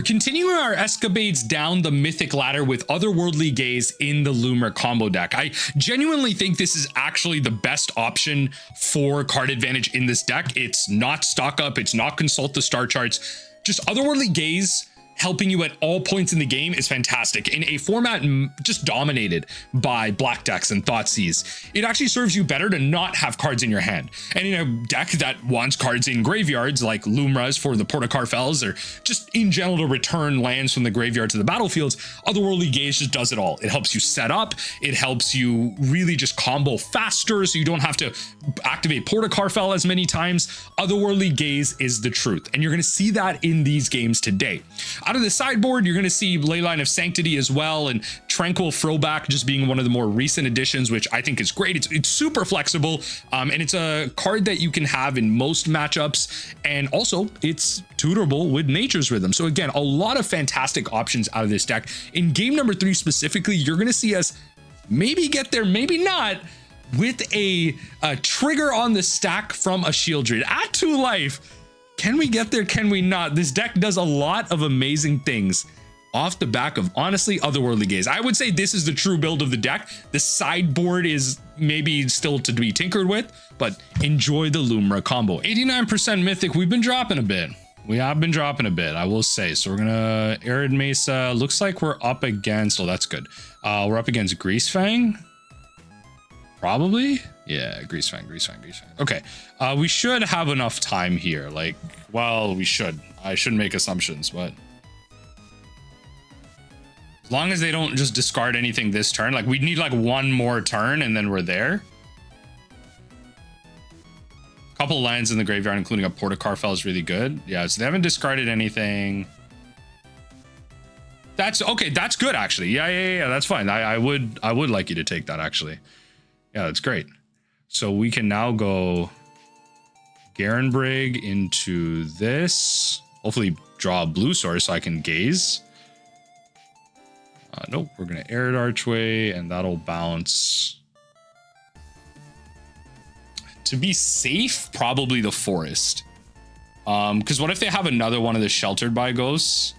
Continuing our escapades down the mythic ladder with Otherworldly Gaze in the Lumra combo deck. I genuinely think this is actually the best option for card advantage in this deck. It's not stock up, it's not consult the star charts. Just Otherworldly Gaze helping you at all points in the game is fantastic. In a format just dominated by black decks and Thoughtseize, it actually serves you better to not have cards in your hand. And in a deck that wants cards in graveyards like Lumra's for the Portacarfels, or just in general to return lands from the graveyard to the battlefields, Otherworldly Gaze just does it all. It helps you set up, it helps you really just combo faster so you don't have to activate Portacarfel as many times. Otherworldly Gaze is the truth, and you're going to see that in these games today. Out of the sideboard, you're going to see Leyline of Sanctity as well, and Tranquil Throwback just being one of the more recent additions, which I think is great. It's super flexible, and it's a card that you can have in most matchups, and also it's tutorable with Nature's Rhythm. So again, a lot of fantastic options out of this deck. In game number 3 specifically, you're going to see us maybe get there, maybe not, with a trigger on the stack from a Sheoldred at 2 life. Can we get there? Can we not? This deck does a lot of amazing things off the back of, honestly, Otherworldly Gaze. I would say this is the true build of the deck. The sideboard is maybe still to be tinkered with, but enjoy the Lumra combo. 89% Mythic. We've been dropping a bit. We have been dropping a bit, I will say. So we're gonna Arid Mesa. Looks like we're up against, oh, that's good. We're up against Greesefang. Probably. Yeah, Greesefang. Okay, we should have enough time here. Like, well, we should. I shouldn't make assumptions, but as long as they don't just discard anything this turn, like we need like one more turn and then we're there. Couple lands in the graveyard, including a Portacarfel, is really good. Yeah, so they haven't discarded anything. That's okay. That's good, actually. Yeah. That's fine. I would like you to take that, actually. Yeah, that's great. So we can now go Garenbrig into this. Hopefully draw a blue source so I can gaze. Nope, we're going to Arid Archway, and that'll bounce. To be safe, probably the Forest. Because what if they have another one of the Sheltered by Ghosts?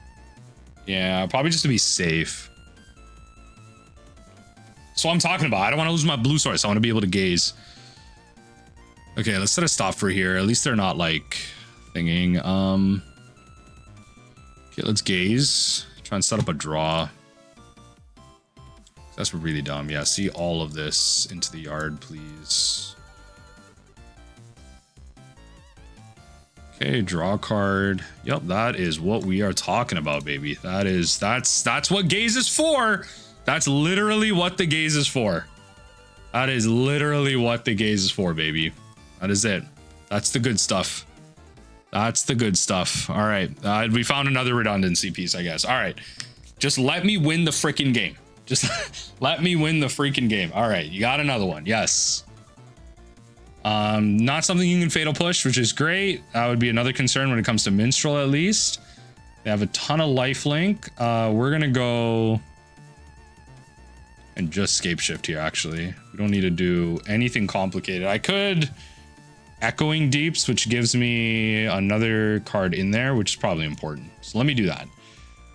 Yeah, probably just to be safe. So I'm talking about, I don't want to lose my blue source. I want to be able to gaze. Okay, let's set a stop for here. At least they're not like thinking. Okay, let's gaze. Try and set up a draw. That's really dumb. Yeah, see all of this into the yard, please. Okay, draw a card. Yep, that is what we are talking about, baby. That's what gaze is for. That's literally what the gaze is for. That is literally what the gaze is for, baby. That is it. That's the good stuff. That's the good stuff. All right. We found another redundancy piece, I guess. All right. Just let me win the freaking game. Just let me win the freaking game. All right. You got another one. Yes. Not something you can fatal push, which is great. That would be another concern when it comes to Minstrel, at least. They have a ton of lifelink. We're going to go and just Scapeshift here, actually. We don't need to do anything complicated. I could Echoing Deeps, which gives me another card in there, which is probably important. So let me do that.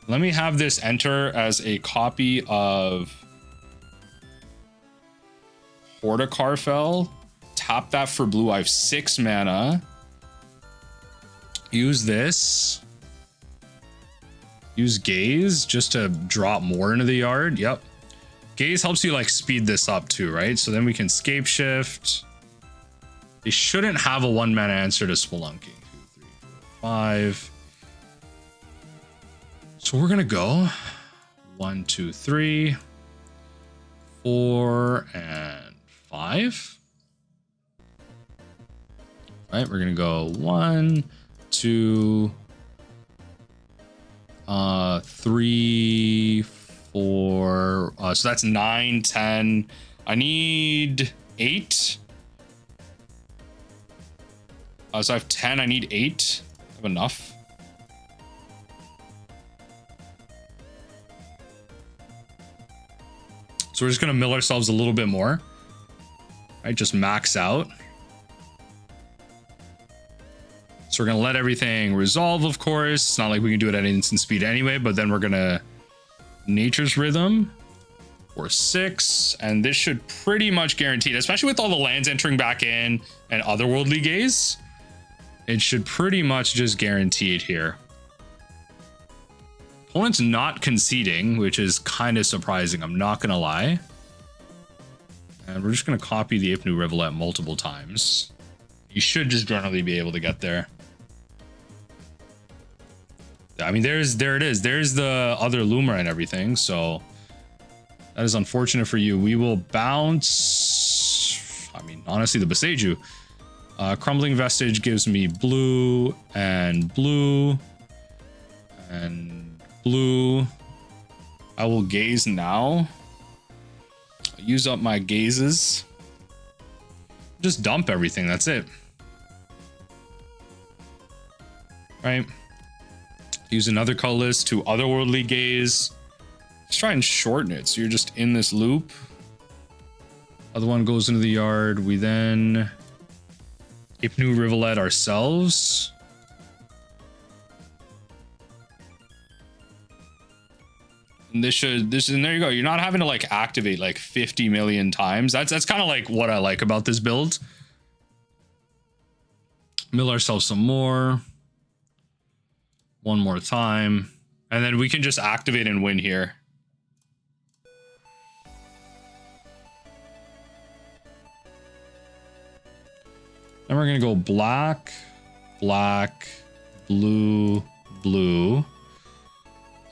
Let me have this enter as a copy of Portacarfel. Tap that for blue. I have 6 mana. Use this. Use Gaze just to drop more into the yard. Yep. Gaze helps you like speed this up too, right? So then we can Scapeshift. They shouldn't have a 1-mana answer to Spelunking. 2, 3, 4, 5. So we're gonna go 1, 2, 3, 4, and 5. All right, we're gonna go 1, 2, 3, 4. So that's 9, 10. I need 8. So I have 10. I need 8. I have enough. So we're just gonna mill ourselves a little bit more. All right, just max out. So we're gonna let everything resolve, of course. It's not like we can do it at instant speed anyway, but then we're gonna Nature's Rhythm for 6, and this should pretty much guarantee it, especially with all the lands entering back in and Otherworldly Gaze. It should pretty much just guarantee it here. Opponent's not conceding, which is kind of surprising, I'm not gonna lie. And we're just gonna copy the Ipnu Rivulet multiple times. You should just generally be able to get there. I mean, there it is. There's the other Lumra and everything, so that is unfortunate for you. We will bounce. I mean, honestly, the Boseiju. Crumbling Vestige gives me blue and blue and blue. I will gaze now. Use up my gazes. Just dump everything. That's it. Right. Use another colorless to Otherworldly Gaze. Let's try and shorten it so you're just in this loop. Other one goes into the yard. We then Ipnu Rivulet ourselves. And and there you go. You're not having to like activate like 50 million times. That's kind of like what I like about this build. Mill ourselves some more. One more time. And then we can just activate and win here. Then we're going to go black, black, blue, blue.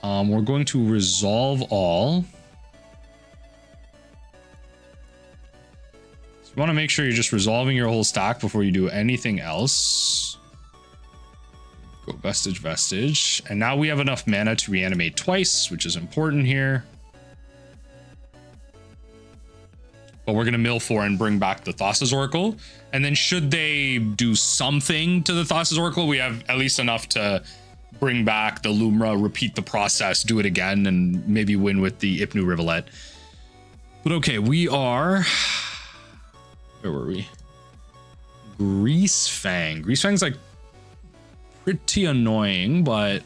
We're going to resolve all. So you want to make sure you're just resolving your whole stack before you do anything else. Go Vestige, Vestige. And now we have enough mana to reanimate twice, which is important here. But we're going to mill 4 and bring back the Thassa's Oracle. And then should they do something to the Thassa's Oracle, we have at least enough to bring back the Lumra, repeat the process, do it again, and maybe win with the Ipnu Rivulet. But okay, we are... Where were we? Greesefang. Greesefang's like pretty annoying, but at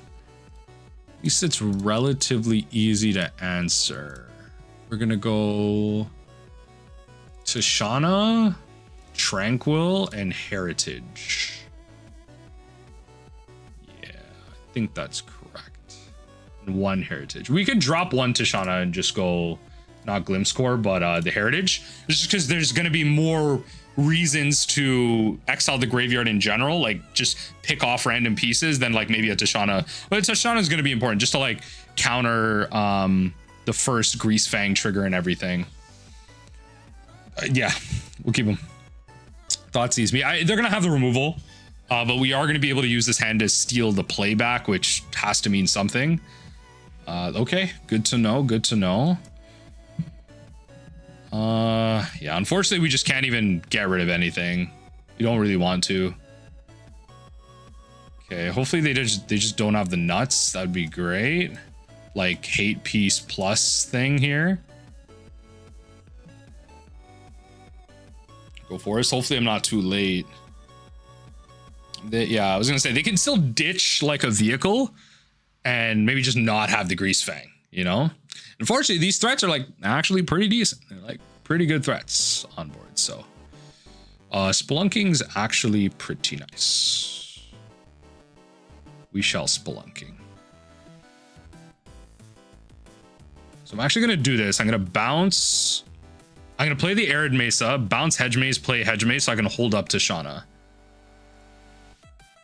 least it's relatively easy to answer. We're gonna go Tishana, Tranquil, and Heritage. Yeah, I think that's correct. And 1 Heritage. We could drop 1 Tishana and just go not Glimscore, but the Heritage. Just because there's gonna be more reasons to exile the graveyard in general, like just pick off random pieces than like maybe a Tishana. But Tishana is going to be important just to like counter the first Greasefang trigger and everything. Yeah, we'll keep them. Thoughtseize me. They're going to have the removal, but we are going to be able to use this hand to steal the playback, which has to mean something. Okay, good to know. Good to know. Yeah, unfortunately we just can't even get rid of anything. You don't really want to. Okay, hopefully they just don't have the nuts. That'd be great. Like hate piece plus thing here. Go for us. Hopefully I'm not too late. Yeah, I was gonna say they can still ditch like a vehicle and maybe just not have the Greasefang, you know? Unfortunately, these threats are like actually pretty decent. They're like pretty good threats on board. So Spelunking's actually pretty nice. We shall Spelunking. So I'm actually going to do this. I'm going to bounce. I'm going to play the Arid Mesa, bounce Hedge Maze, play Hedge Maze so I can hold up Tishana.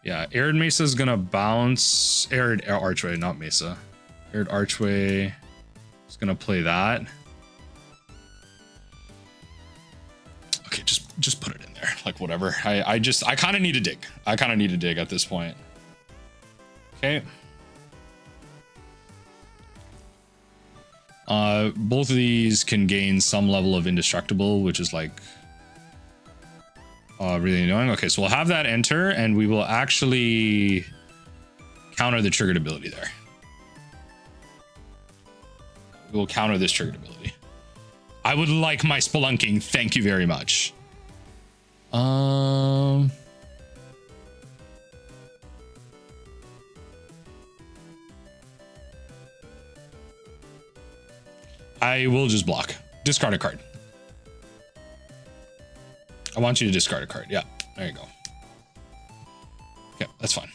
Yeah, Arid Mesa is going to bounce Arid Archway, not Mesa. Arid Archway. Gonna play that. Okay, just put it in there, like whatever. I kind of need to dig. I kind of need to dig at this point. Okay. Both of these can gain some level of indestructible, which is like really annoying. Okay, so we'll have that enter, and we will actually counter the triggered ability there. Will counter this triggered ability. I would like my Spelunking. Thank you very much. I will just block. Discard a card. I want you to discard a card. Yeah, there you go. Okay, that's fine.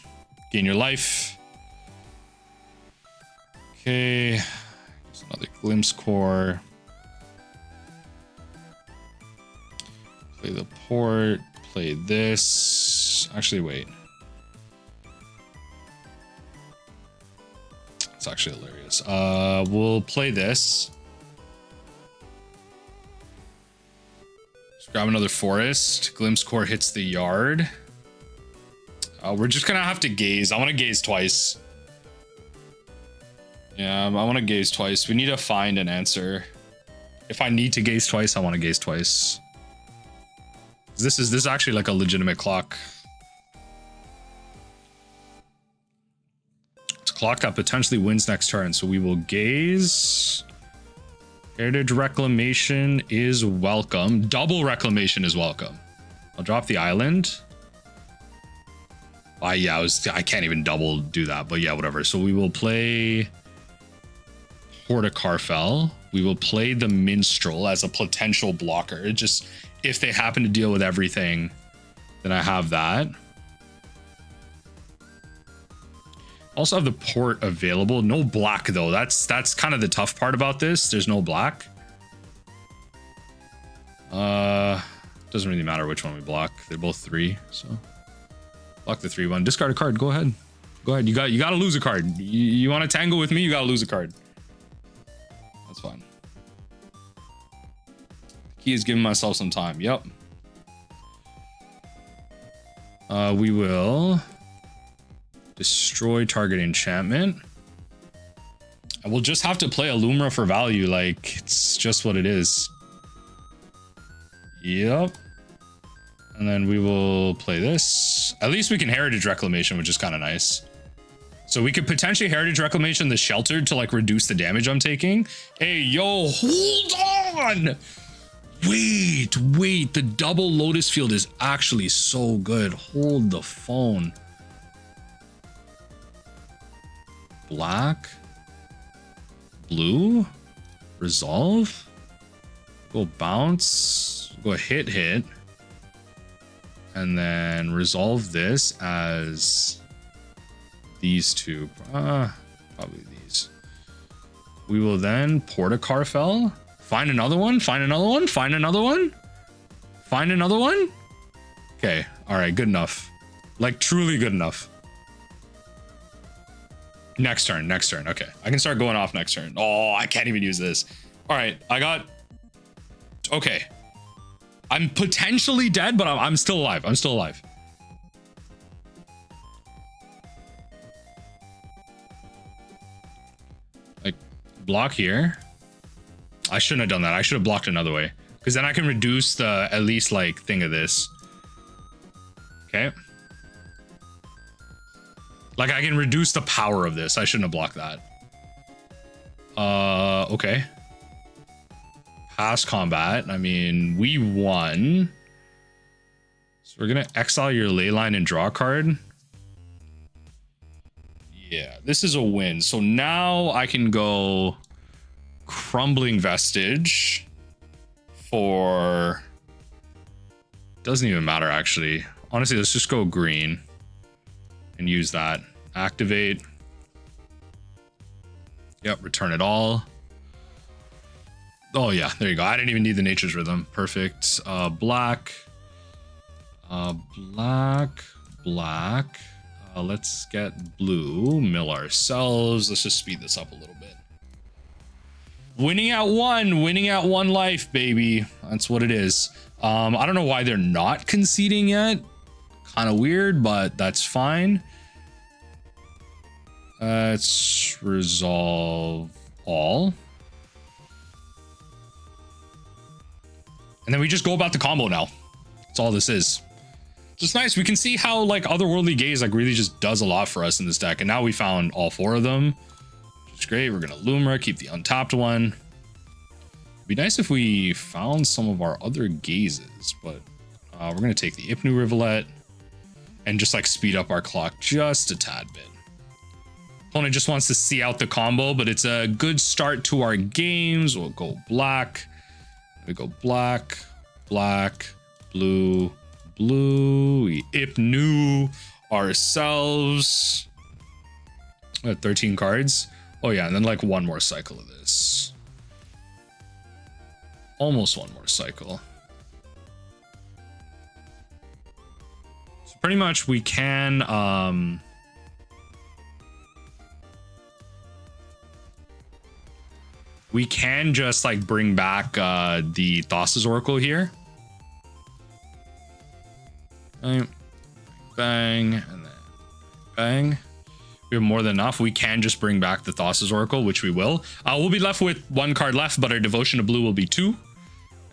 Gain your life. Okay. There's another Glimpse Core. Play the port. Play this. Actually, wait. It's actually hilarious. We'll play this. Let's grab another forest. Glimpse Core hits the yard. We're just gonna have to gaze. I want to gaze twice. Yeah, I want to gaze twice. We need to find an answer. If I need to gaze twice, I want to gaze twice. This is actually like a legitimate clock. It's a clock that potentially wins next turn, so we will gaze. Heritage Reclamation is welcome. Double Reclamation is welcome. I'll drop the island. Yeah, I can't even double do that, but yeah, whatever. So we will play Horticarfell. We will play the Minstrel as a potential blocker. Just if they happen to deal with everything, then I have that. Also have the port available. No black though. That's kind of the tough part about this. There's no black. Doesn't really matter which one we block. They're both 3, so block the 3/1. Discard a card. Go ahead. Go ahead. You got to lose a card. You want to tangle with me? You got to lose a card. That's fine. Key is giving myself some time. Yep. We will destroy target enchantment. I will just have to play a Lumra for value. Like, it's just what it is. Yep. And then we will play this. At least we can Heritage Reclamation, which is kind of nice. So we could potentially Heritage Reclamation the Sheltered to like reduce the damage I'm taking. Hey, yo, hold on. Wait. The double Lotus Field is actually so good. Hold the phone. Black. Blue. Resolve. Go bounce. Go hit. And then resolve this as these two. Probably these. We will then Portacarfell. Find another one. Find another one. Find another one. Find another one. Okay. All right. Good enough. Like truly good enough. Next turn. Next turn. Okay. I can start going off next turn. Oh, I can't even use this. All right. I got. Okay. I'm potentially dead, but I'm still alive. I'm still alive. Like, block here. I shouldn't have done that. I should have blocked another way. Because then I can reduce the, at least, like, thing of this. Okay. Like, I can reduce the power of this. I shouldn't have blocked that. Okay. Past combat. I mean, we won. So we're gonna exile your Leyline and draw a card. Yeah, this is a win. So now I can go Crumbling Vestige for... Doesn't even matter, actually. Honestly, let's just go green and use that. Activate. Yep, return it all. Oh yeah, there you go. I didn't even need the Nature's Rhythm. Perfect. Black. Black. Let's get blue. Mill ourselves. Let's just speed this up a little bit. Winning at 1. Winning at 1 life, baby. That's what it is. I don't know why they're not conceding yet. Kind of weird, but that's fine. Let's resolve all. And then we just go about the combo now. That's all this is. Just nice. We can see how like Otherworldly Gaze like really just does a lot for us in this deck. And now we found all 4 of them, which is great. We're going to Lumra, keep the untapped one. It'd be nice if we found some of our other gazes, but we're going to take the Ipnu Rivulet and just like speed up our clock just a tad bit. Opponent just wants to see out the combo, but it's a good start to our games. We'll go black. We go black, black, blue, blue. We Ipnu ourselves. We have 13 cards. Oh yeah, and then like one more cycle of this. Almost one more cycle. So pretty much we can just like bring back the Thassa's Oracle here. Bang, bang, and then bang. We have more than enough. We can just bring back the Thassa's Oracle, which we will. We'll be left with one card left, but our Devotion to Blue will be 2.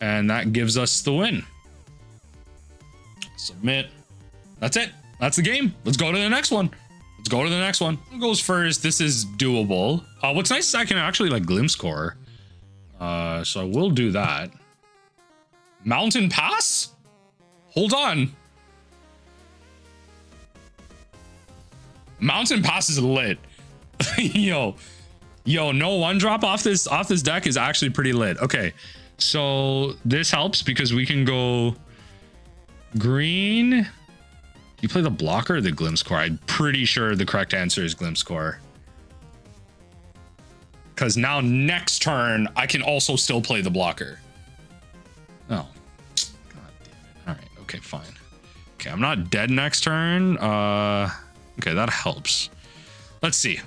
And that gives us the win. Submit. That's it. That's the game. Let's go to the next one. Let's go to the next one. Who goes first? This is doable. What's nice is I can actually like Glimpse Core. So I will do that. Mountain Pass? Hold on. Mountain Pass is lit. yo, no one drop off this deck is actually pretty lit. Okay, so this helps because we can go green. You play the blocker or the Glimpse Core? I'm pretty sure the correct answer is Glimpse Core. Because now next turn, I can also still play the blocker. Oh, god damn it. All right, okay, fine. Okay, I'm not dead next turn. Okay, that helps. Let's see.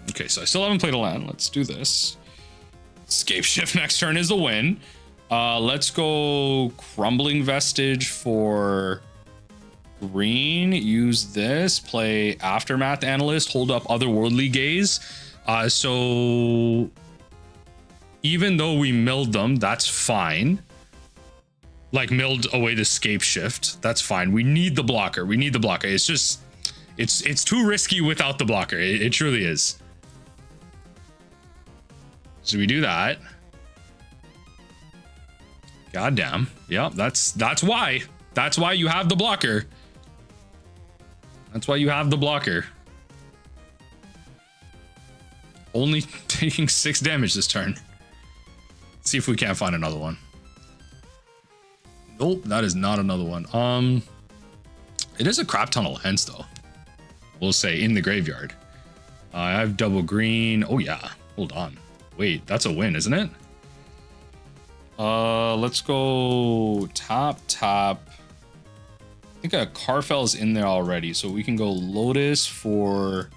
Okay, so I still haven't played a land. Let's do this. Scapeshift next turn is the win. Let's go Crumbling Vestige for green. Use this. Play Aftermath Analyst. Hold up Otherworldly Gaze. So even though we milled them, that's fine. Like milled away the Scapeshift. That's fine. We need the blocker. We need the blocker. It's just, it's too risky without the blocker. It truly is. So we do that. Goddamn. Yep, that's why. That's why you have the blocker. That's why you have the blocker. Only taking 6 damage this turn. Let's see if we can't find another one. Nope, that is not another one. It is a crap ton of lands though. We'll say in the graveyard. I have double green. Oh yeah, hold on. Wait, that's a win, isn't it? Let's go tap. I think a Carfel's in there already, so we can go Lotus for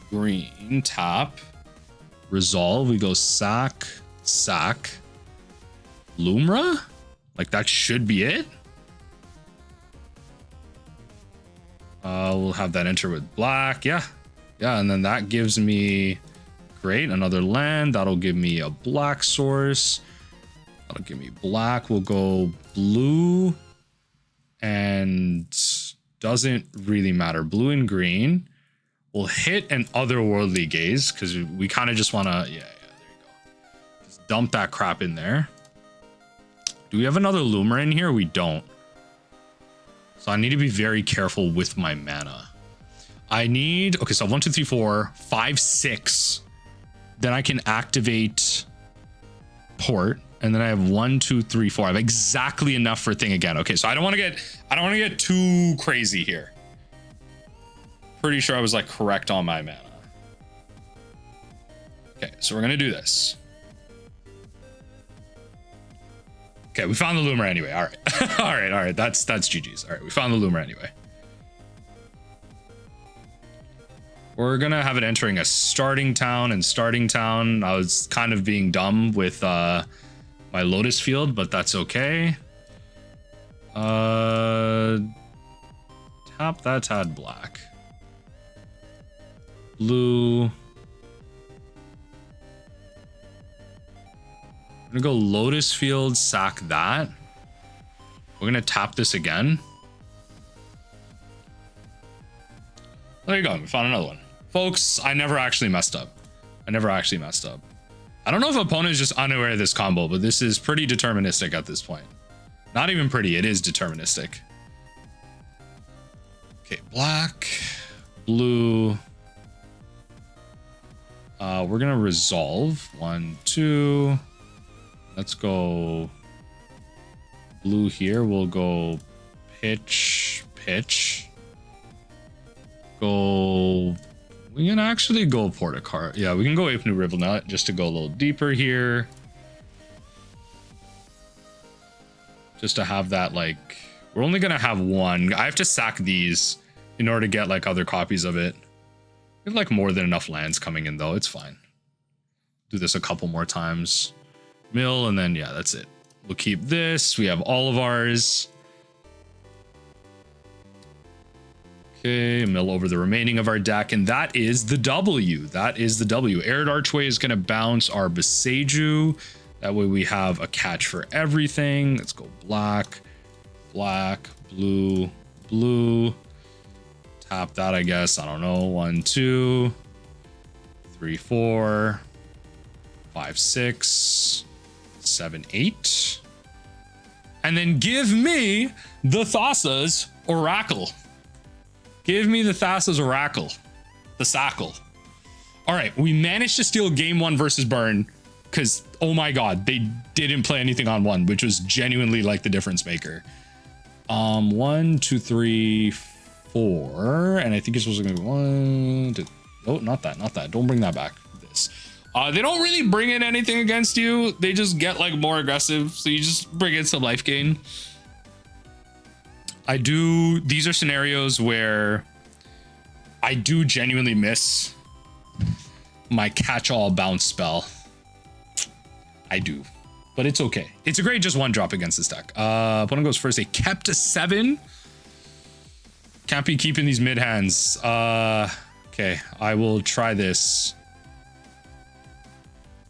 green. Tap. Resolve. We go sack. Lumra? Like that should be it. We'll have that enter with black. Yeah, and then that gives me great, another land. That'll give me a black source. That'll give me black. We'll go blue, and doesn't really matter. Blue and green. We'll hit an Otherworldly Gaze because we kind of just want to. Yeah, there you go. Just dump that crap in there. Do we have another Lumra in here? We don't. So I need to be very careful with my mana. I need, okay, so 1, 2, 3, 4, 5, 6. Then I can activate Port. And then I have 1, 2, 3, 4. I have exactly enough for thing again. Okay, so I don't want to get too crazy here. Pretty sure I was like correct on my mana. Okay, so we're gonna do this. Okay, we found the Lumra anyway. All right. all right. That's GG's. All right, we found the Lumra anyway. We're gonna have it entering a starting town, and starting town, I was kind of being dumb with my Lotus Field, but that's okay. Tap that's had black. Blue. I'm gonna go Lotus Field, sack that. We're gonna tap this again. There you go, we found another one. Folks, I never actually messed up. I don't know if opponent is just unaware of this combo, but this is pretty deterministic at this point. Not even pretty, it is deterministic. Okay, black, blue. We're gonna resolve 1, 2. Let's go blue here. We'll go pitch. Go. We can actually go Porticart. Yeah, we can go Ape New Ribblenut just to go a little deeper here. Just to have that, like, we're only gonna have one. I have to sack these in order to get like other copies of it. We have like more than enough lands coming in though. It's fine. Do this a couple more times. Mill, and then yeah, that's it. We'll keep this. We have all of ours. Okay, mill over the remaining of our deck, and that is the W. That is the W. Arid Archway is going to bounce our Beseju. That way we have a catch for everything. Let's go black, black, blue, blue. Tap that, I guess. I don't know. 1, 2, 3, 4, 5, 6, 7, 8. And then give me the Thassa's Oracle. Give me the Thassa's Oracle. The Sackle. All right, we managed to steal game 1 versus Burn because, oh my god, they didn't play anything on 1, which was genuinely like the difference maker. 1, 2, 3, 4, and I think it's supposed to be 1, 2. Oh, not that. Don't bring that back. This. They don't really bring in anything against you. They just get like more aggressive, so you just bring in some life gain. These are scenarios where I do genuinely miss my catch-all bounce spell. I do, but it's okay. It's a great just 1-drop against this deck. Opponent goes first. They kept a 7. Can't be keeping these mid hands. Okay, I will try this.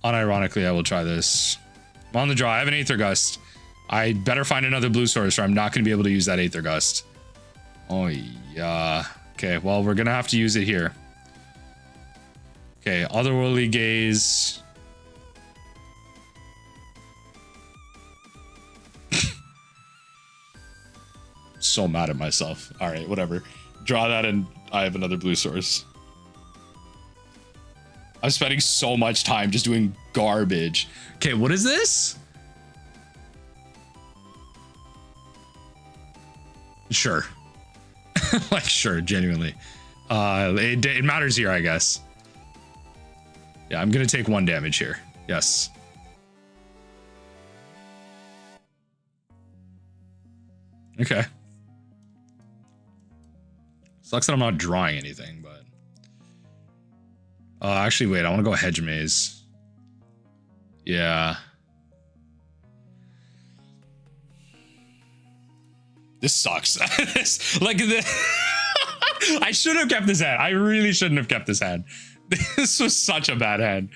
Unironically, I will try this. I'm on the draw. I have an Aether Gust. I better find another blue source or I'm not going to be able to use that Aether Gust. Oh, yeah. Okay, well, we're going to have to use it here. Okay, Otherworldly Gaze. So mad at myself. All right, whatever. Draw that and I have another blue source. I'm spending so much time just doing garbage. Okay, what is this? Sure. Like, sure, genuinely. It matters here, I guess. Yeah, I'm gonna take 1 damage here. Yes. Okay. Sucks that I'm not drawing anything, but... actually, wait, I want to go Hedge Maze. Yeah. This sucks. I should have kept this hand. I really shouldn't have kept this hand. This was such a bad hand.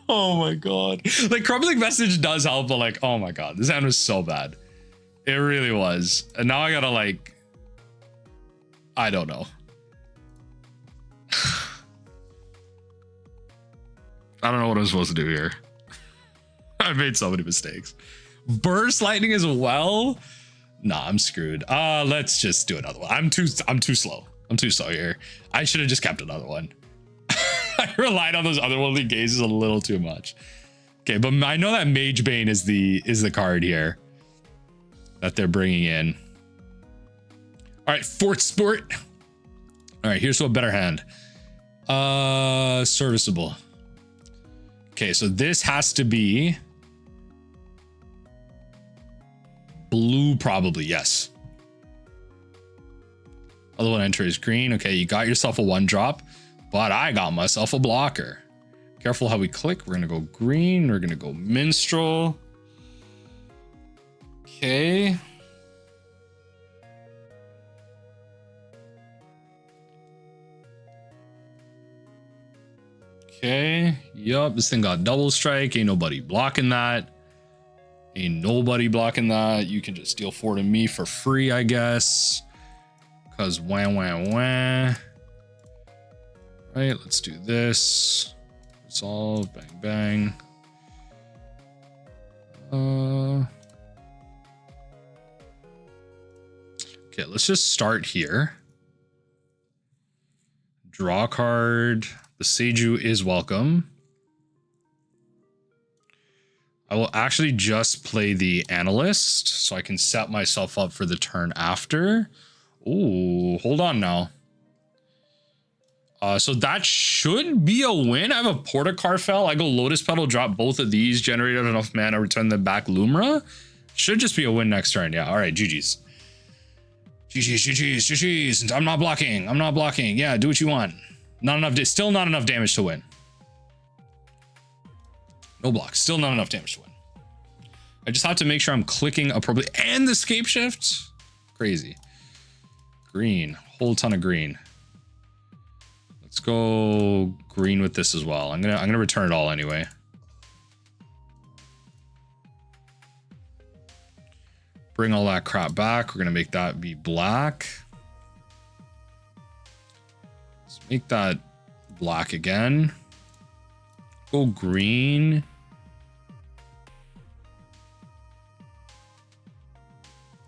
Oh my god. Like, Crumbling Message does help, but like, oh my god, this hand was so bad. It really was. And now I gotta like... I don't know. I don't know what I'm supposed to do here. I've made so many mistakes. Burst Lightning as well? Nah, I'm screwed. Let's just do another one. I'm too slow. I'm too slow here. I should have just kept another one. I relied on those Otherworldly Gazes a little too much. Okay, but I know that Mage Bane is the card here that they're bringing in. All right, Fort Sport. All right, here's to a better hand. Serviceable. Okay, so this has to be blue, probably. Yes. Other one enters green. Okay, you got yourself a 1-drop, but I got myself a blocker. Careful how we click. We're gonna go green. We're gonna go Minstrel. Okay. Okay. Yup. This thing got double strike. Ain't nobody blocking that. Ain't nobody blocking that. You can just steal 4 to me for free, I guess. Cause wah wah wah. Right. Let's do this. Resolve. Bang bang. Okay, let's just start here. Draw a card. The Seiju is welcome. I will actually just play the Analyst so I can set myself up for the turn after. Ooh, hold on now. So that should be a win. I have a Portacarfel. I go Lotus Petal, drop both of these, generate enough mana, return them back Lumra. Should just be a win next turn. Yeah, all right, GG's. GG's. I'm not blocking. Yeah, do what you want. Not enough, still not enough damage to win. No blocks, still not enough damage to win. I just have to make sure I'm clicking appropriately. And the Scapeshift. Crazy. Green, whole ton of green. Let's go green with this as well. I'm gonna return it all anyway. Bring all that crap back. We're gonna make that be black. Let's make that black again. Go green.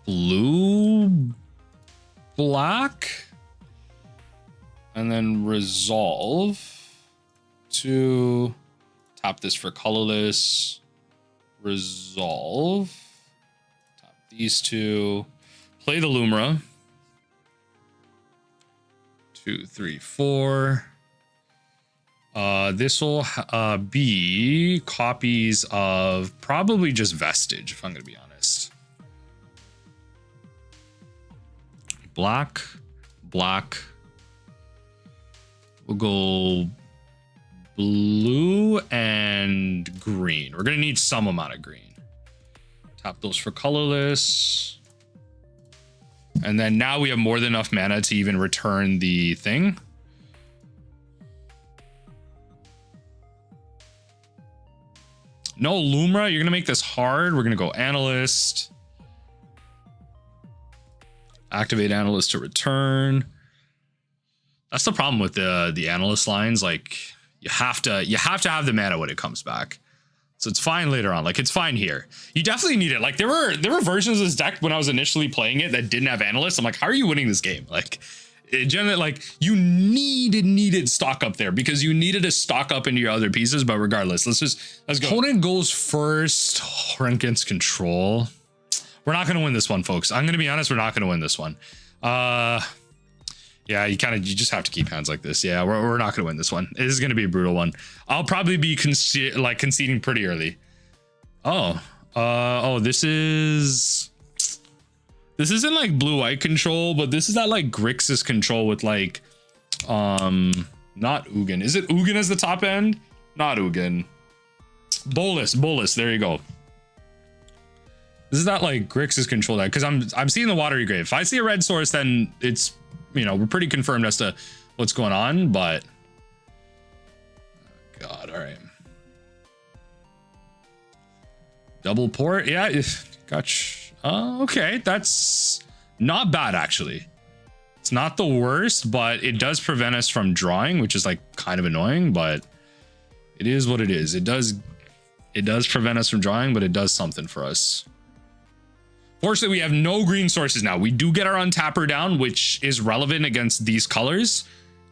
Blue, black. And then resolve to tap this for colorless. Resolve. Tap these two. Play the Lumra. 2, 3, 4. This will be copies of probably just Vestige, if I'm going to be honest. Black, black. We'll go blue and green. We're going to need some amount of green. Tap those for colorless. And then now we have more than enough mana to even return the thing. No, Lumra, you're going to make this hard. We're going to go Analyst. Activate Analyst to return. That's the problem with the Analyst lines. Like you have to have the mana when it comes back. So it's fine later on. Like it's fine here. You definitely need it. Like there were versions of this deck when I was initially playing it that didn't have Analyst. I'm like, how are you winning this game? Like it generally, like you needed stock up there because you needed to stock up into your other pieces. But regardless, let's go. Opponent goes first. We're against control. We're not going to win this one, folks. I'm going to be honest. We're not going to win this one. Yeah, you just have to keep hands like this. Yeah, we're not going to win this one. This is going to be a brutal one. I'll probably be conceding pretty early. This isn't like blue-white control, but this is that like Grixis control with like, not Ugin. Is it Ugin as the top end? Not Ugin. Bolus. There you go. This is not like Grixis control that because I'm seeing the Watery Grave. If I see a red source, then it's, you know, we're pretty confirmed as to what's going on, but God, all right. Double port, yeah, gotcha. Okay, that's not bad actually. It's not the worst, but it does prevent us from drawing, which is like kind of annoying, but it is what it is. It does prevent us from drawing, but it does something for us. Fortunately, we have no green sources now. We do get our untapper down, which is relevant against these colors.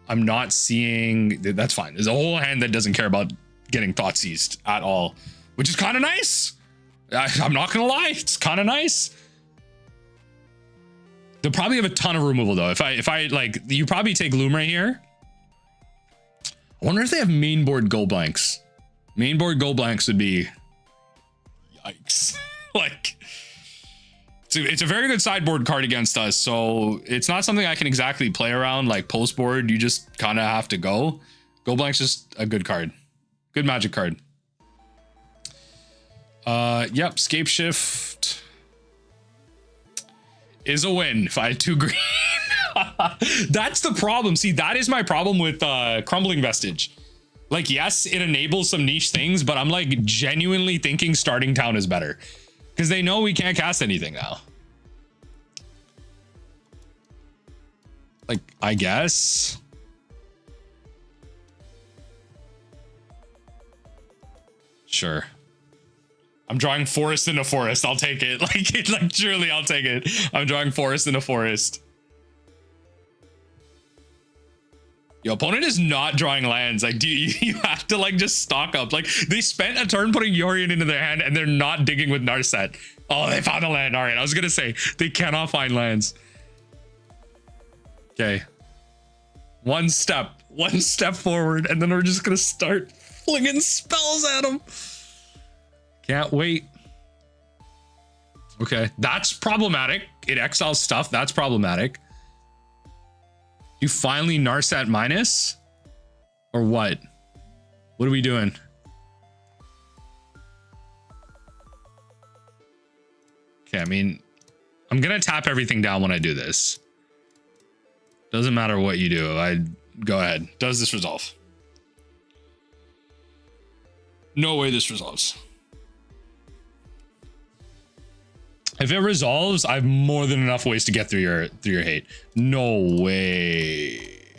I'm not seeing, that's fine. There's a whole hand that doesn't care about getting thought seized at all, which is kind of nice. I'm not gonna lie, it's kind of nice. They'll probably have a ton of removal though. If I like, you probably take Lumra here. I wonder if they have mainboard go blanks. Mainboard go blanks would be, yikes. Like, it's a very good sideboard card against us, so it's not something I can exactly play around like post board. You just kind of have to go. Go blank's just a good card. Good magic card. Yep, Scapeshift is a win if I had 2 green. That's the problem. See, that is my problem with Crumbling Vestige. Like, yes, it enables some niche things, but I'm like genuinely thinking Starting Town is better. Because they know we can't cast anything now. Like, I guess. Sure. I'm drawing forest in a forest. I'll take it. Like truly, I'll take it. I'm drawing forest in a forest. Your opponent is not drawing lands. Like, you have to like just stock up. Like, they spent a turn putting Yorion into their hand and they're not digging with Narset. Oh, they found a land. All right, I was gonna say they cannot find lands. Okay, one step forward, and then we're just gonna start flinging spells at them. Can't wait. Okay, that's problematic. It exiles stuff. That's problematic. You finally Narset minus? Or what? What are we doing? Okay, I mean, I'm gonna tap everything down when I do this. Doesn't matter what you do. Go ahead. Does this resolve? No way this resolves. If it resolves, I have more than enough ways to get through your hate. No way.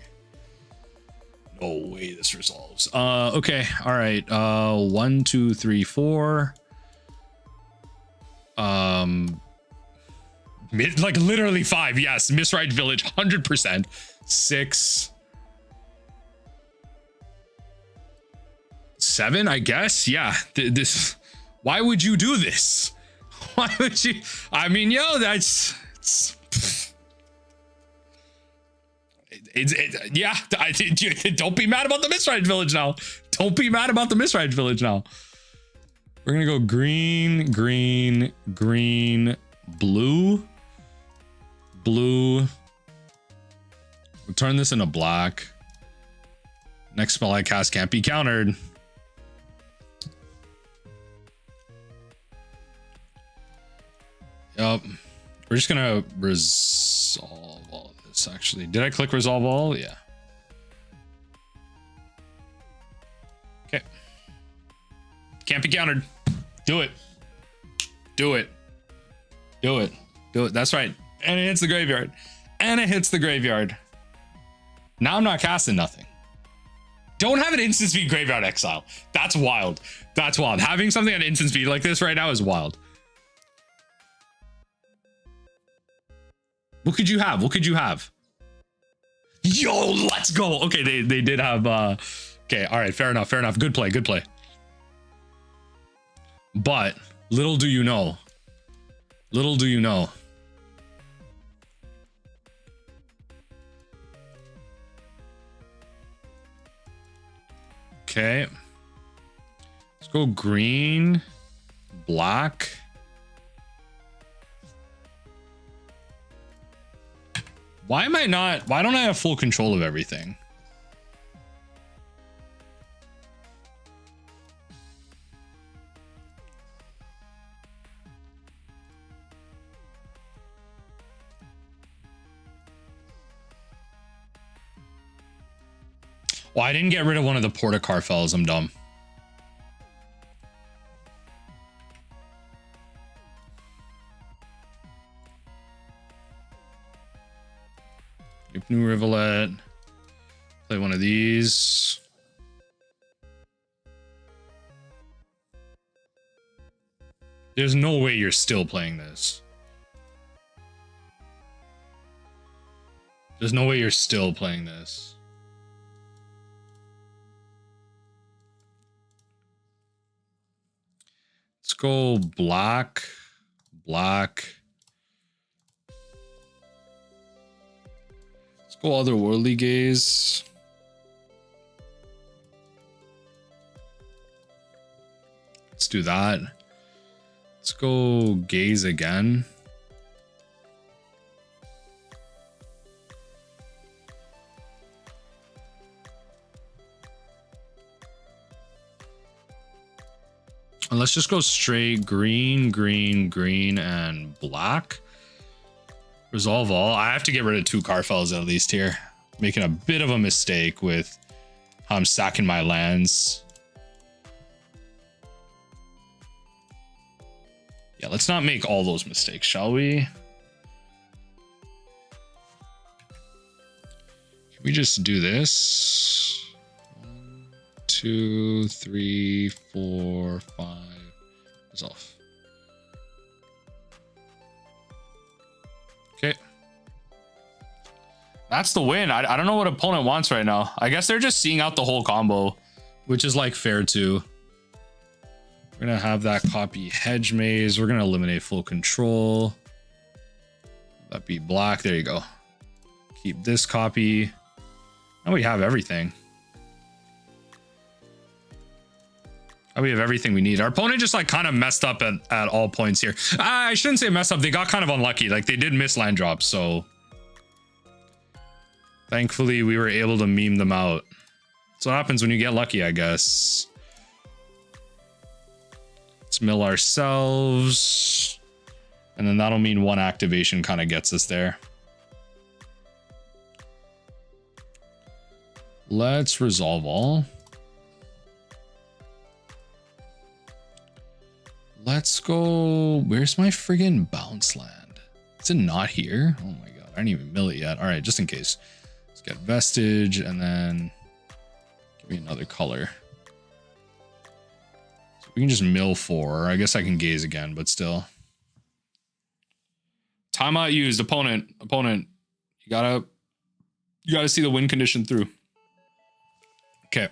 No way this resolves. Okay. All right. 1, 2, 3, 4. Like literally 5. Yes. Misride Village, 100%. 6. 7, I guess. Yeah. This. Why would you do this? Why would you? I mean, yo, that's yeah. Don't be mad about the Misride Village now. Don't be mad about the Misride Village now. We're gonna go green, green, green, blue, blue. We'll turn this into black. Next spell I cast can't be countered. Yep. We're just gonna resolve all of this, actually. Did I click resolve all? Yeah. Okay. Can't be countered. Do it. Do it. Do it. Do it. That's right. And it hits the graveyard. And it hits the graveyard. Now I'm not casting nothing. Don't have an instant speed graveyard exile. That's wild. That's wild. Having something at instant speed like this right now is wild. What could you have? What could you have? Yo, let's go. Okay, they did have okay, all right, fair enough, fair enough. Good play, good play. But little do you know. Little do you know. Okay. Let's go green, black. Why don't I have full control of everything? Well, I didn't get rid of one of the Portacarfels. I'm dumb. New Rivulet. Play one of these. There's no way you're still playing this. There's no way you're still playing this. Let's go black, black. Go Otherworldly Gaze. Let's do that. Let's go Gaze again. And let's just go straight green, green, green, and black. Resolve all. I have to get rid of 2 Carfels at least here. Making a bit of a mistake with how I'm sacking my lands. Yeah, let's not make all those mistakes, shall we? Can we just do this? 1, 2, 3, 4, 5. Resolve. Okay. That's the win. I don't know what opponent wants right now. I guess they're just seeing out the whole combo, which is like fair too. We're going to have that copy Hedge Maze. We're going to eliminate full control. That be black. There you go. Keep this copy. Now we have everything. Now we have everything we need. Our opponent just like kind of messed up at all points here. I shouldn't say messed up. They got kind of unlucky. Like they did miss land drops. So thankfully we were able to meme them out. That's what happens when you get lucky, I guess. Let's mill ourselves. And then that'll mean one activation kind of gets us there. Let's resolve all. Let's go. Where's my friggin' bounce land? Is it not here? Oh my god, I didn't even mill it yet. All right, just in case. Let's get vestige and then give me another color. So we can just mill 4. I guess I can gaze again, but still. Timeout used. Opponent. You gotta see the win condition through. Okay.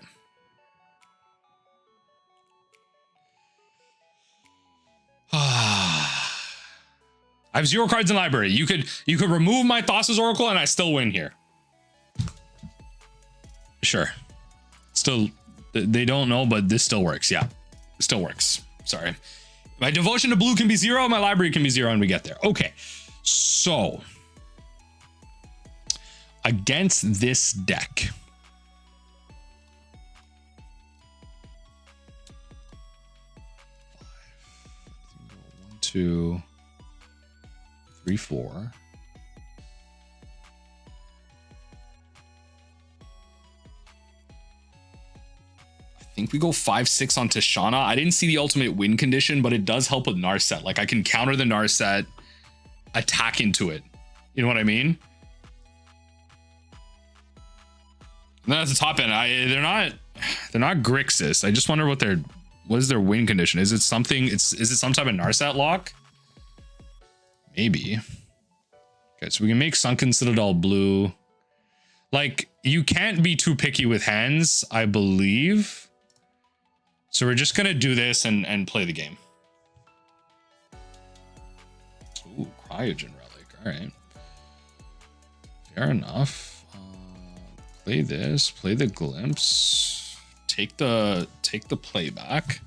I have 0 cards in library. You could remove my Thassa's Oracle and I still win here. Sure. Still, they don't know, but this still works. Yeah, it still works. Sorry. My devotion to blue can be 0. My library can be 0 and we get there. Okay. So against this deck, 1, 2, 3, 4. I think we go 5, 6 on Tishana. I didn't see the ultimate win condition, but it does help with Narset. Like I can counter the Narset, attack into it. You know what I mean? And then at the top end, they're not Grixis. I just wonder what is their win condition? Is it something? Is it some type of Narset lock? Maybe. Okay, so we can make Sunken Citadel blue. Like, you can't be too picky with hands, I believe. So we're just gonna do this and play the game. Ooh, Cryogen Relic. All right. Fair enough. Play this. Play the Glimpse. Take the playback.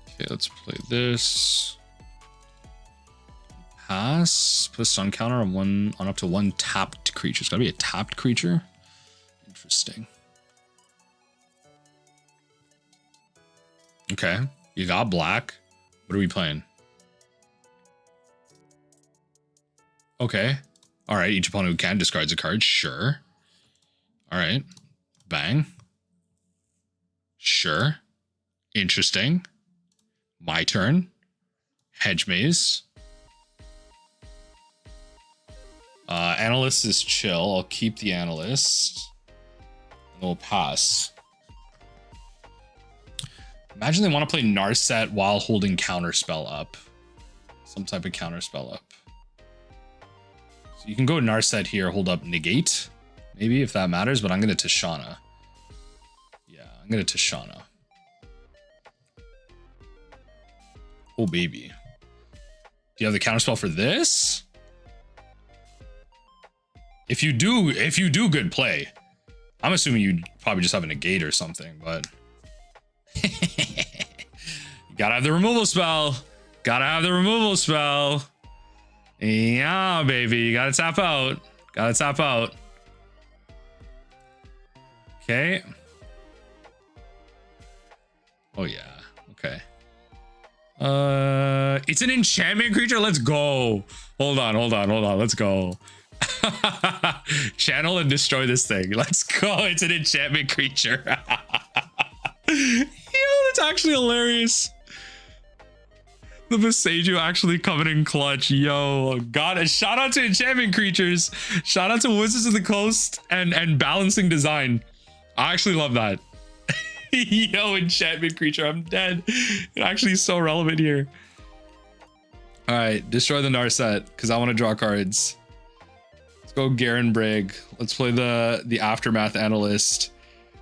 Okay, let's play this. Pass. Put a stun counter on up to 1 tapped creature. It's gotta be a tapped creature. Interesting. Okay, you got black. What are we playing? Okay. All right, each opponent who can discards a card. Sure. All right. Bang. Sure. Interesting. My turn. Hedge Maze. Analyst is chill. I'll keep the Analyst. And we'll pass. Imagine they want to play Narset while holding Counterspell up. Some type of Counterspell up. So you can go Narset here, hold up Negate. Maybe if that matters, but I'm going to Tishana. Yeah, I'm going to Tishana. Oh, baby. Do you have the Counterspell for this? If you do good play. I'm assuming you probably just have a Negate or something, but... You gotta have the removal spell. Gotta have the removal spell. Yeah, baby. You gotta tap out. Gotta tap out. Okay. Oh, yeah. Okay. It's an enchantment creature. Let's go. Hold on. Let's go. Channel and destroy this thing. Let's go. It's an enchantment creature. Yo, that's actually hilarious. The Beseju actually coming in clutch. Yo, God, shout out to enchantment creatures. Shout out to Wizards of the Coast and balancing design. I actually love that. Yo, enchantment creature, I'm dead. It actually is so relevant here. All right, destroy the Narset because I want to draw cards. Let's go Garen Brigg. Let's play the Aftermath Analyst.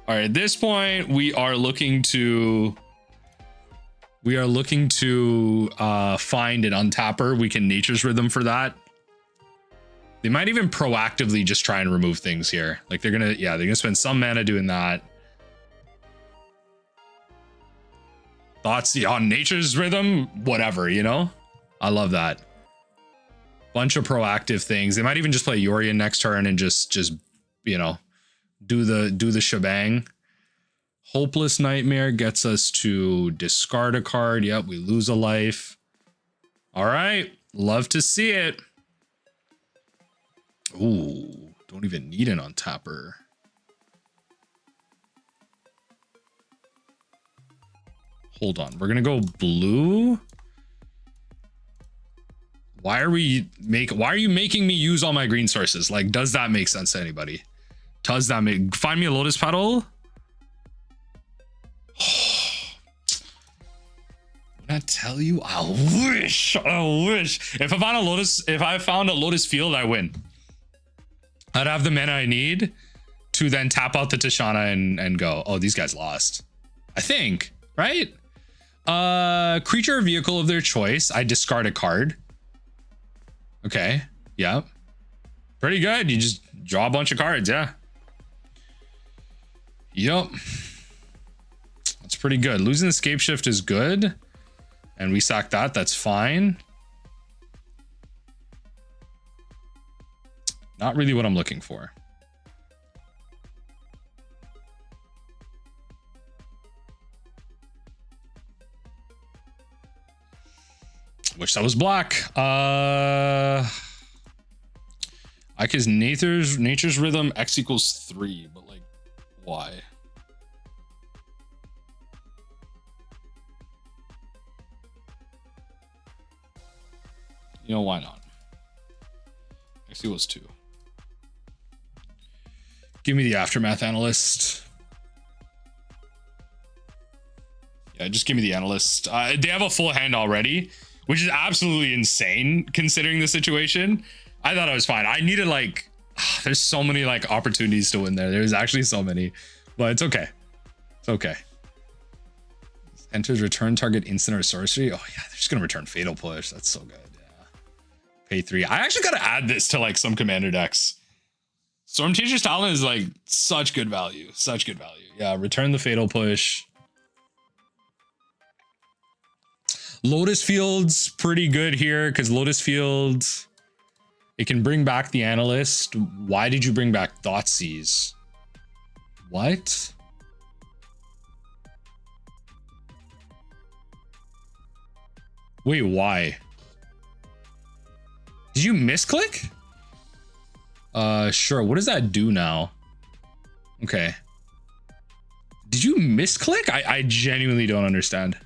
All right, at this point, we are looking to find an untapper. We can Nature's Rhythm for that. They might even proactively just try and remove things here. Like they're gonna spend some mana doing that. Thoughts on Nature's Rhythm, whatever, you know? I love that. Bunch of proactive things. They might even just play Yorion next turn and just you know, do the shebang. Hopeless Nightmare gets us to discard a card. Yep, we lose a life. All right, love to see it. Ooh, don't even need an untapper. Hold on, we're gonna go blue. Why are you making me use all my green sources? Like, does that make sense to anybody? Does that make, find me a Lotus Petal? When I tell you, I wish. If I found a Lotus Field, I win. I'd have the mana I need to then tap out the Tishana and go, oh, these guys lost. I think, right? Creature or vehicle of their choice. I discard a card. Okay. Yeah. Pretty good. You just draw a bunch of cards. Yeah. Yep. That's pretty good. Losing the Scapeshift is good. And we sack that. That's fine. Not really what I'm looking for. Wish that was black. Ike's Nature's Rhythm X equals 3, but like, why? You know, why not? X equals 2. Give me the Aftermath Analyst. Yeah, just give me the Analyst. They have a full hand already, which is absolutely insane considering the situation. I thought I was fine. I needed like, there's so many like opportunities to win there. There's actually so many, but it's okay. It's okay. Enters return target instant or sorcery. Oh yeah, they're just gonna return Fatal Push. That's so good. Yeah. Pay 3. I actually gotta add this to like some commander decks. Storm Teacher's Talent is like such good value. Such good value. Yeah, return the Fatal Push. Lotus Field's pretty good here because Lotus Field, it can bring back the Analyst. Why did you bring back Thoughtseize? What? Wait, why? Did you misclick? Sure. What does that do now? Okay. Did you misclick? I genuinely don't understand.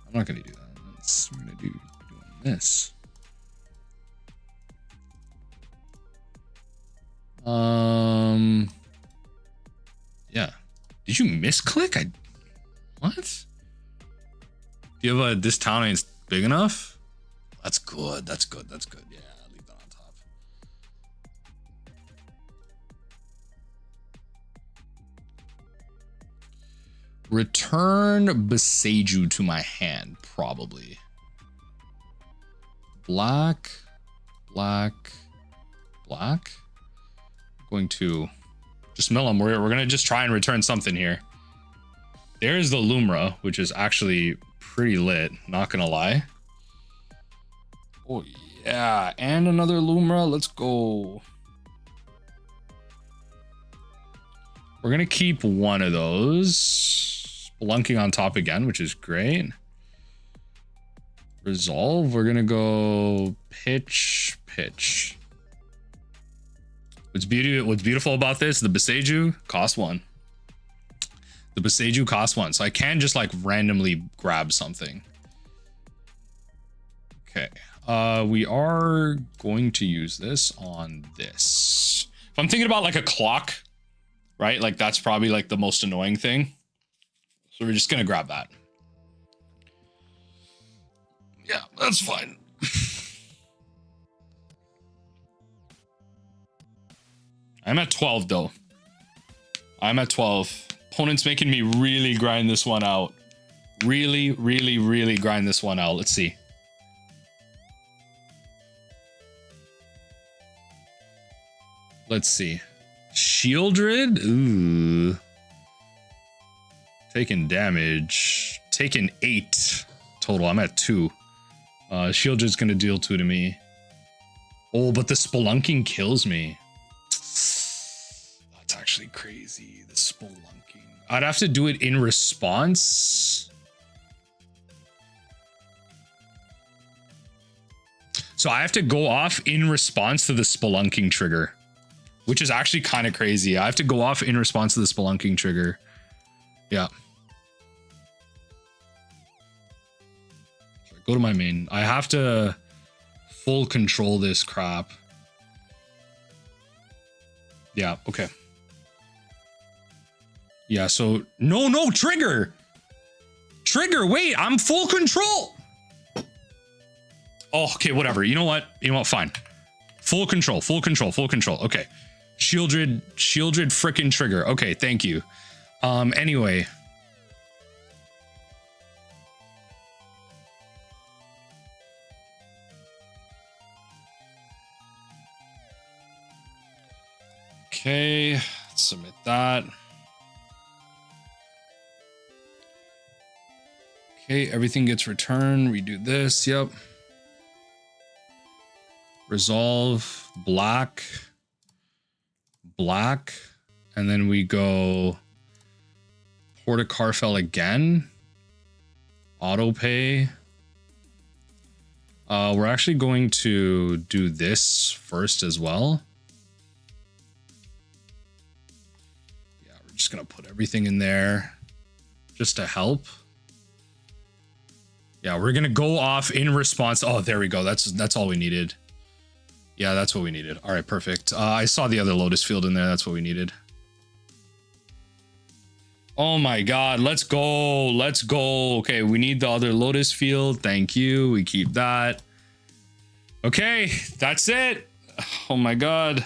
I'm not gonna do that. We're gonna do this. Yeah. Did you misclick? What? Do you have this town ain't big enough? That's good. That's good. That's good. Yeah, leave that on top. Return Beseju to my hand, probably. Black. Going to just mill them. We're gonna just try and return something here. There's the Lumra, which is actually pretty lit, not gonna lie. Oh yeah, and another Lumra. Let's go. We're gonna keep one of those. Spelunking on top again, which is great. Resolve. We're gonna go pitch. What's beautiful about this? The Beseju cost 1. The Boseiju costs 1, so I can just like randomly grab something. Okay. We are going to use this on this. If I'm thinking about like a clock, right? Like that's probably like the most annoying thing. So we're just gonna grab that. Yeah, that's fine. I'm at 12 though. I'm at 12. Opponent's making me really grind this one out. Really, really, really grind this one out. Let's see. Let's see. Shieldred? Ooh. Taking damage. Taking 8 total. I'm at 2. Shieldred's gonna deal 2 to me. Oh, but the Spelunking kills me. That's actually crazy. The Spelunking. I'd have to do it in response. So I have to go off in response to the Spelunking trigger, which is actually kind of crazy. I have to go off in response to the Spelunking trigger. Yeah. Sorry, go to my main. I have to full control this crap. Yeah, okay. Yeah, so no, trigger. Trigger, wait, I'm full control. Oh, okay, whatever. You know what? Fine. Full control. Okay. Shieldred frickin' trigger. Okay, thank you. Anyway. Okay, let's submit that. Okay, everything gets returned. We do this, yep. Resolve, black, and then we go Portacarfel again. Auto pay. We're actually going to do this first as well. Yeah, we're just gonna put everything in there just to help. Yeah, we're gonna go off in response. Oh, there we go. That's all we needed. Yeah, that's what we needed. All right, perfect. I saw the other Lotus Field in there. That's what we needed. Oh my God, let's go. Let's go. Okay, we need the other Lotus Field. Thank you. We keep that. Okay, that's it. Oh my God.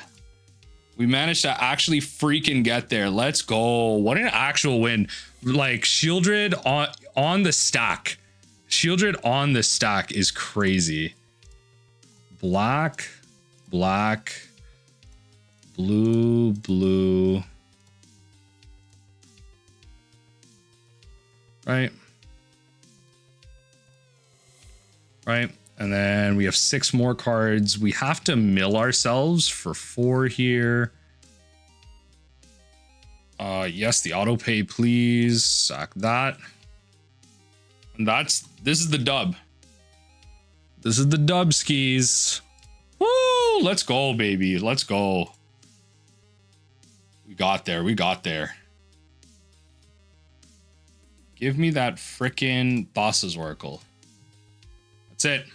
We managed to actually freaking get there. Let's go. What an actual win. Like Shieldred on the stack. Shieldred on the stack is crazy. Black, blue. Right. And then we have 6 more cards. We have to mill ourselves for 4 here. Yes, the auto pay, please. Sack that. And this is the dub. This is the dub skis. Woo! Let's go, baby. Let's go. We got there. Give me that frickin' Boss's Oracle. That's it.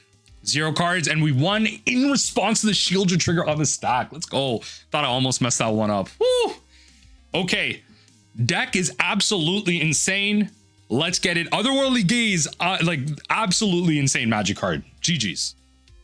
0 cards, and we won in response to the Shieldred trigger on the stack. Let's go. Thought I almost messed that one up. Woo! Okay. Deck is absolutely insane. Let's get it. Otherworldly Gaze, like absolutely insane Magic card. GG's.